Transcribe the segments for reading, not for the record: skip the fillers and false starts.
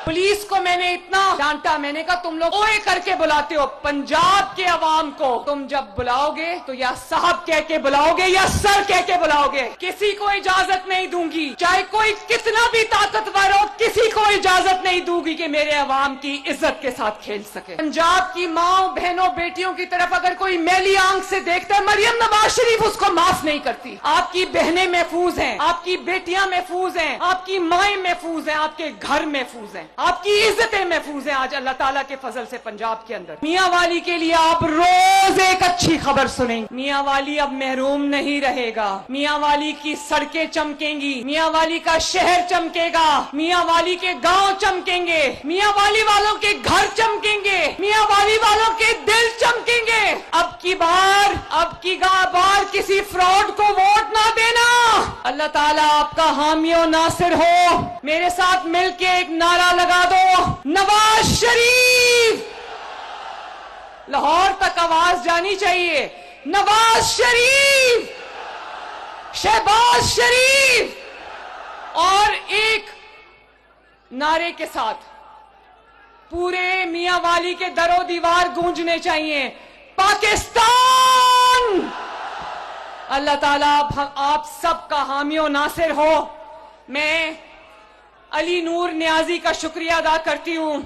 Police को मैंने इतना डांटा, मैंने कहा तुम लोग ओए करके बुलाते हो, पंजाब के अवाम को तुम जब बुलाओगे तो या साहब कह के बुलाओगे या सर कह के बुलाओगे, किसी को इजाजत नहीं दूंगी, चाहे कोई कितना भी ताकतवर हो, किसी को इजाजत नहीं दूंगी कि मेरे अवाम की इज्जत के साथ खेल सके। पंजाब की माओ बहनों बेटियों की तरफ अगर कोई मैली आंख से देखता है, मरियम नवाज शरीफ उसको माफ नहीं करती। आपकी बहनें महफूज हैं, आपकी बेटियां महफूज हैं, आपकी माएं महफूज हैं, आपके घर महफूज हैं, आपकी इज्जतें महफूज हैं आज अल्लाह ताला के फजल से पंजाब के अंदर। मियां वाली के लिए आप रोज एक अच्छी खबर सुनेंगे। मियां वाली अब महरूम नहीं रहेगा, मियां वाली की सड़कें चमकेंगी, मियां वाली का शहर चमकेगा, मियां वाली के गांव चमकेंगे, मियां वाली वालों के घर चमकेंगे, मियां वाली वालों के दिल चमकेंगे। अब की बार किसी फ्रॉड को वोट ना देना। अल्लाह ताला आपका हामी और नासिर हो। मेरे साथ मिलके एक नारा लगा दो, नवाज शरीफ। लाहौर तक आवाज जानी चाहिए, नवाज शरीफ, शहबाज शरीफ। और एक नारे के साथ पूरे मियां वाली के दरो दीवार गूंजने चाहिए, पाकिस्तान। अल्लाह ताला आप सबका हामी और नासिर हो। मैं अली नूर नियाजी का शुक्रिया अदा करती हूं,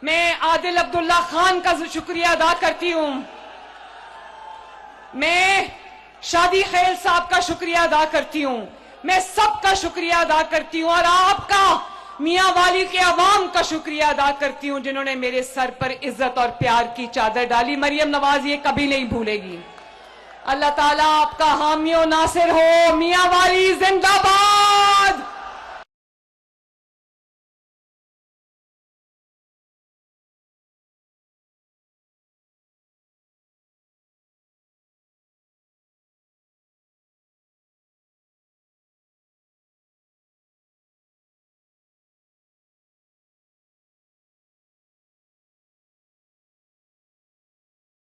मैं आदिल अब्दुल्ला खान का शुक्रिया अदा करती हूं, मैं शादी खैल साहब का शुक्रिया अदा करती हूं, मैं सबका शुक्रिया अदा करती हूं और आपका मियां वाली के अवाम का शुक्रिया अदा करती हूं जिन्होंने मेरे सर पर इज्जत और प्यार की चादर डाली। मरियम नवाज ये कभी नहीं भूलेगी। अल्लाह ताला आपका हामी और नासिर हो। मियां वाली जिंदाबाद।